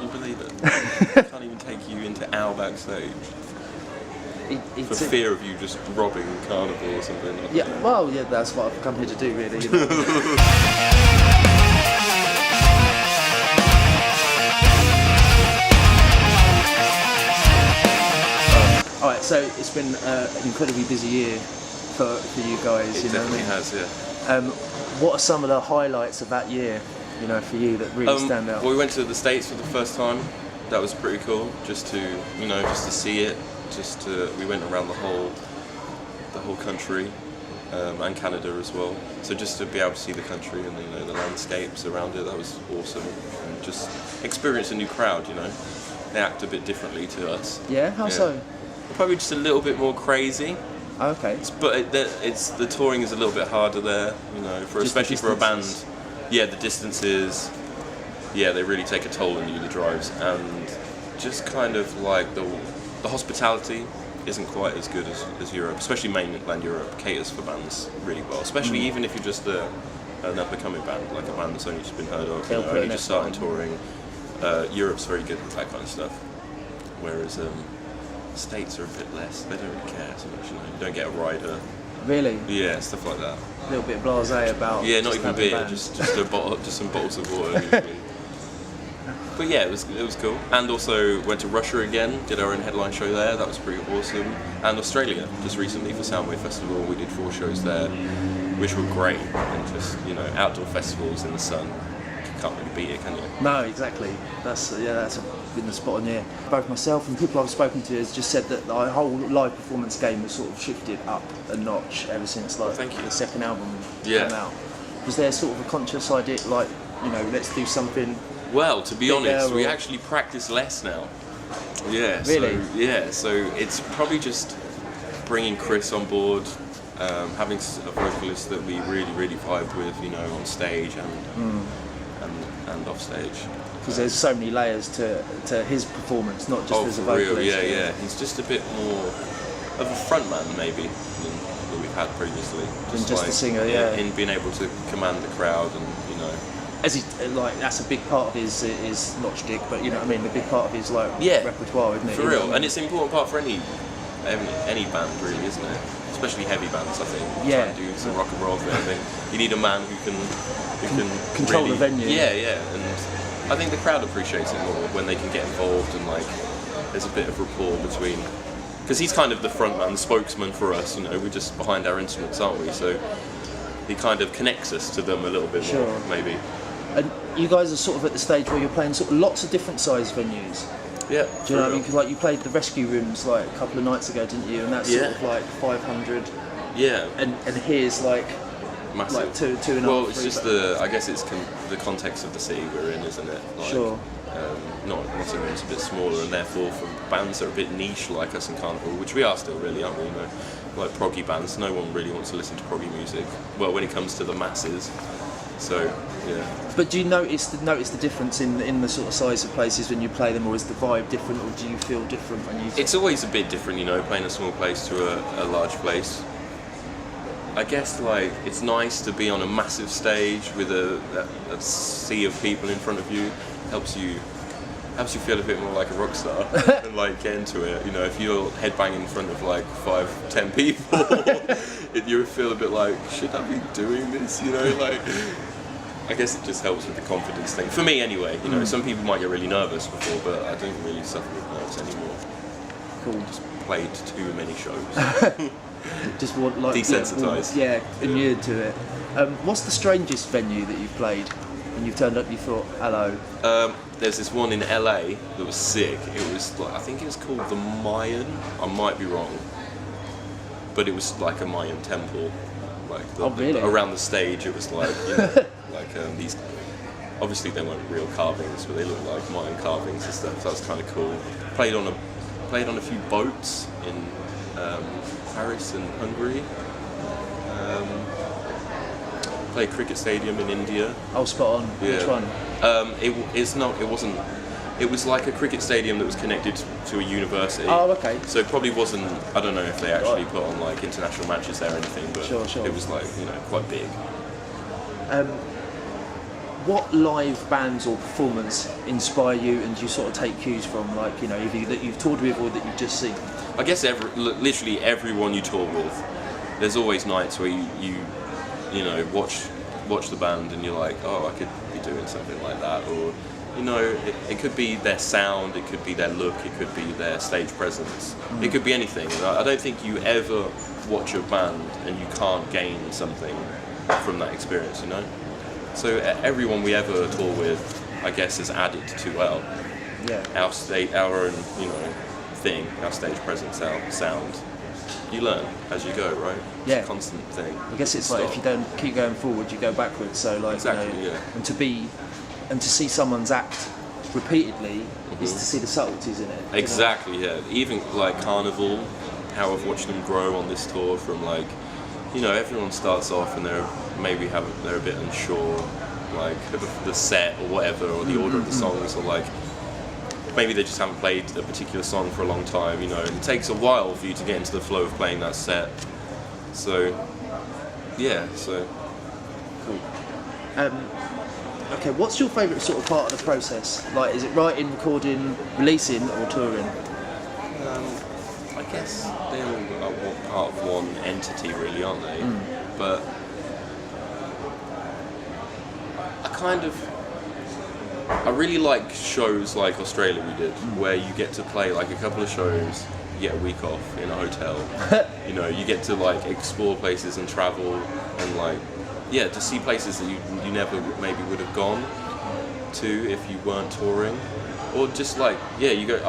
hardly believe it. Can't even take you into our backstage. For fear of you just robbing Karnivool or something. Yeah, well, yeah, that's what I've come here to do, really. You know? All right, so it's been an incredibly busy year for you guys. It definitely has, yeah. What are some of the highlights of that year? You know, for you that really stand out. Well, we went to the States for the first time. That was pretty cool, just to see it. We went around the whole country, and Canada as well. So just to be able to see the country and the landscapes around it, that was awesome. And just experience a new crowd. They act a bit differently to us. Yeah, how so? Probably just a little bit more crazy. Okay. But the touring is a little bit harder there, especially for a band. Yeah, the distances. Yeah, they really take a toll on you, the drives, and just kind of like the hospitality isn't quite as good as Europe, especially mainland Europe caters for bands really well, especially even if you're just an up-and-coming band, like a band that's only just been heard of, only just starting touring. Europe's very good with that kind of stuff, whereas States are a bit less. They don't really care so much. You don't get a rider. Really? Yeah, stuff like that. A little bit blasé about. Yeah, not even beer, just some bottles of water usually. But yeah, it was cool. And also went to Russia again, did our own headline show there. That was pretty awesome. And Australia, just recently for Soundwave Festival, we did 4 shows there, which were great. And just outdoor festivals in the sun. Can't really beat it, can you? No, exactly. That's been the spot on here. Both myself and people I've spoken to has just said that the whole live performance game has sort of shifted up a notch ever since the second album came out. Was there sort of a conscious idea, like let's do something? Well, to be honest, we actually practice less now. Yeah. Really? So it's probably just bringing Chris on board, having a vocalist that we really, really vibe with, on stage and off stage. Because there's so many layers to his performance, not just as a vocalist. Yeah. He's just a bit more of a frontman maybe than we've had previously. Just a singer, yeah. In being able to command the crowd and As he that's a big part of his not shtick, but a big part of his repertoire, isn't it? For real, and it's an important part for any band, really, isn't it? Especially heavy bands, I think. Yeah. Try and do some rock and roll thing. I think you need a man who can control really, the venue. Yeah, and I think the crowd appreciates it more when they can get involved and there's a bit of rapport between. Because he's kind of the front man, the spokesman for us. We're just behind our instruments, aren't we? So he kind of connects us to them a little bit more, maybe. And you guys are sort of at the stage where you're playing sort of lots of different size venues. Yeah. Do you know what I mean? Because you played the Rescue Rooms a couple of nights ago, didn't you? And that's sort of 500. Yeah. And here's massive. 2.5. Well, it's just I guess it's the context of the city we're in, isn't it? Sure. Nottingham's a bit smaller, and therefore for bands that are a bit niche like us in Karnivool, which we are still really, aren't we? Like proggy bands, no one really wants to listen to proggy music. Well, when it comes to the masses. So, yeah. But do you notice the difference in the sort of size of places when you play them, or is the vibe different, or do you feel different when you? It's always a bit different, playing a small place to a large place. I guess it's nice to be on a massive stage with a sea of people in front of you. Helps you feel a bit more like a rock star and get into it. If you're headbanging in front of 5-10 people, you feel a bit like, should I be doing this? I guess it just helps with the confidence thing. For me anyway, some people might get really nervous before, but I don't really suffer with nerves anymore. Cool. Just played too many shows. Just want desensitised. Inured to it. What's the strangest venue that you've played? And you've turned up, you thought, hello. There's this one in LA that was sick. It was I think it was called the Mayan. I might be wrong, but it was like a Mayan temple. Really? Around the stage, it was these. Obviously, they weren't real carvings, but they looked like Mayan carvings and stuff. So that was kind of cool. Played on a few boats in Paris and Hungary. Played cricket stadium in India. Oh, spot on. Yeah. Which one? It wasn't. It was like a cricket stadium that was connected to a university. Oh, okay. So it probably wasn't. I don't know if they actually put on international matches there or anything, but sure. it was quite big. what live bands or performance inspire you, and do you sort of take cues from, like, you know, either that you've toured with or that you've just seen? I guess literally everyone you tour with, there's always nights where you know, watch the band and you're like, oh, I could be doing something like that, or, you know, it could be their sound, it could be their look, it could be their stage presence, it could be anything. And I don't think you ever watch a band and you can't gain something from that experience, you know. So everyone we ever tour with, I guess, has added to our own, you know, thing, our stage presence, our sound. You learn as you go, right? It's a constant thing. I guess it's like, if you don't keep going forward, you go backwards. So, like, exactly, you know, and to see someone's act repeatedly is to see the subtleties in it. Exactly, yeah. Even like Karnivool, how I've watched them grow on this tour from, like, you know, everyone starts off and they're a bit unsure, like, of the set or whatever, or the order of the songs, or like maybe they just haven't played a particular song for a long time, you know, and it takes a while for you to get into the flow of playing that set. So, yeah, so cool. Okay, what's your favourite sort of part of the process? Like, is it writing, recording, releasing, or touring? I guess they're all part of one entity, really, aren't they? But I really like shows like Australia we did, where you get to play like a couple of shows, you get a week off in a hotel. You know, you get to like explore places and travel and like, yeah, to see places that you never maybe would have gone to if you weren't touring, or just like, yeah, you go.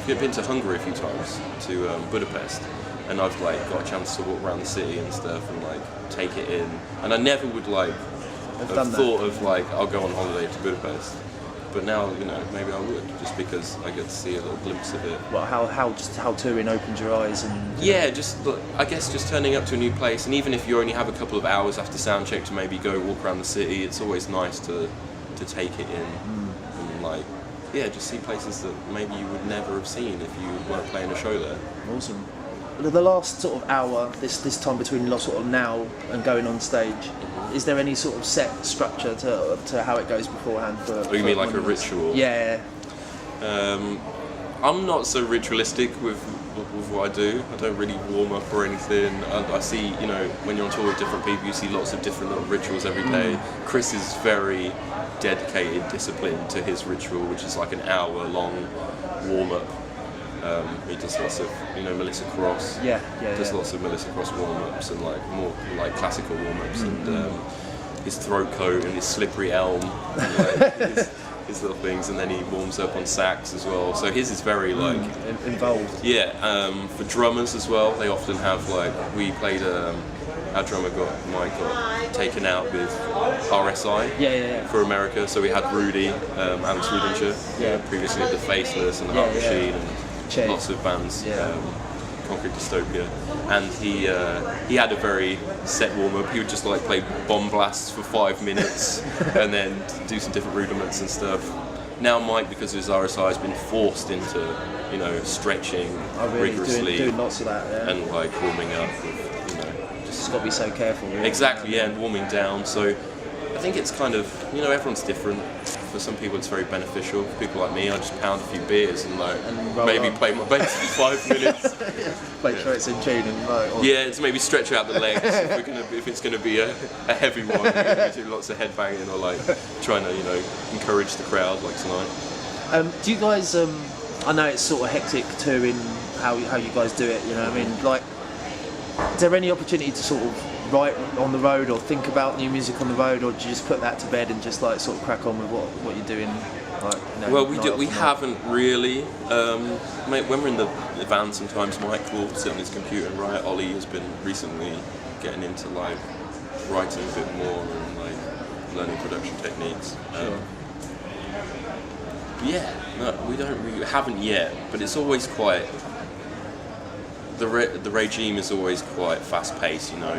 We've been to Hungary a few times, to Budapest, and I've like got a chance to walk around the city and stuff and like take it in. And I never would like have thought of like, I'll go on holiday to Budapest, but now, you know, maybe I would, just because I get to see a little glimpse of it. Well, how touring opened your eyes and just I guess just turning up to a new place, and even if you only have a couple of hours after sound check to maybe go walk around the city, it's always nice to take it in and like, yeah, just see places that maybe you would never have seen if you weren't playing a show there. Awesome. The last sort of hour, this time between sort of now and going on stage, is there any sort of set structure to how it goes beforehand? Oh, you mean like a ritual? Yeah. I'm not so ritualistic with what I do. I don't really warm up or anything. I see, you know, when you're on tour with different people, you see lots of different little rituals every day. Chris is very dedicated, disciplined to his ritual, which is like an hour-long warm-up. He does lots of, you know, Melissa Cross. Does lots of Melissa Cross warm-ups and like more like classical warm-ups, and his throat coat and his slippery elm, and, like, his little things, and then he warms up on sax as well. So his is very like involved. Yeah. For drummers as well, they often have like, we played our drummer got taken out with RSI for America, so we had Rudy, Alex Rudinger, previously of the Faceless and the Heart Machine and lots of bands, Concrete Dystopia, and he had a very set warm-up. He would just like play bomb blasts for 5 minutes and then do some different rudiments and stuff. Now Mike, because of his RSI, has been forced into, you know, stretching rigorously, doing lots of that, and like warming up with, got to be so careful. Really. Exactly, yeah, and warming down. So I think it's kind of, you know, everyone's different. For some people it's very beneficial. For people like me, I just pound a few beers and like maybe play my bass for 5 minutes. Make sure it's in tune and it's maybe stretch out the legs if it's gonna be a heavy one. We're gonna do lots of headbanging or like trying to, you know, encourage the crowd like tonight. Do you guys? I know it's sort of hectic touring. How you guys do it? You know what I mean? Like, is there any opportunity to sort of write on the road or think about new music on the road, or do you just put that to bed and just like sort of crack on with what you're doing? Like, you know, well, we haven't really. When we're in the van, sometimes Mike will sit on his computer and write. Ollie has been recently getting into like writing a bit more and like learning production techniques. We haven't yet, but it's always quite. The regime is always quite fast paced, you know.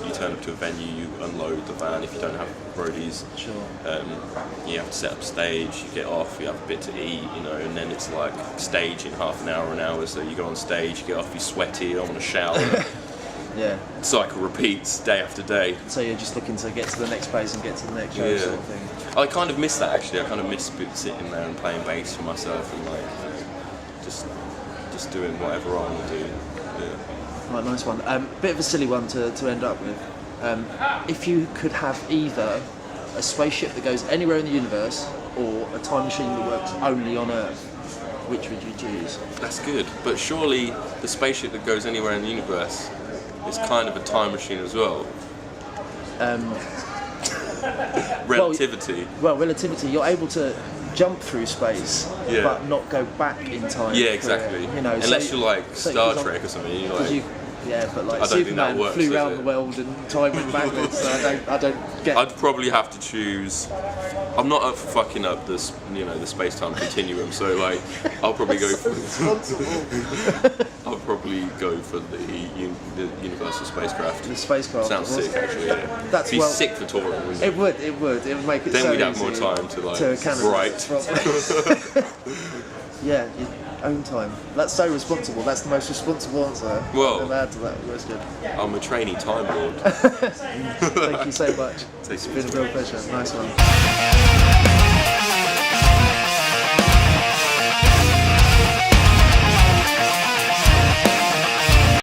You turn up to a venue, you unload the van if you don't have roadies. Sure. You have to set up stage, you get off, you have a bit to eat, you know, and then it's like stage in half an hour, so you go on stage, you get off, you're sweaty, you don't want to shower. Yeah. cycle repeats day after day. So you're just looking to get to the next place and get to the next show, sort of thing. I kind of miss that actually. I kind of miss sitting there and playing bass for myself and like just doing whatever I want to do. Yeah. Right, nice one. Bit of a silly one to end up with. If you could have either a spaceship that goes anywhere in the universe or a time machine that works only on Earth, which would you choose? That's good, but surely the spaceship that goes anywhere in the universe is kind of a time machine as well. Relativity. Well, relativity. You're able to jump through space, but not go back in time. Yeah, exactly. Unless you're like Star Trek or something. You're like, but like Superman flew around the world and time went backwards. So I don't get. I'd probably have to choose. I'm not up for fucking up this, the space-time continuum. So like, I'll probably go for. I'll probably go for the universal spacecraft. The spacecraft. Sounds sick, actually. Yeah. That's It'd be sick for touring. Wouldn't it? It would make it. Then so we'd have easy more time to like write. Yeah, your own time. That's so responsible. That's the most responsible answer Well, I've ever had to that. That's good. I'm a trainee time lord. Thank you so much. It's been a real pleasure. Nice one.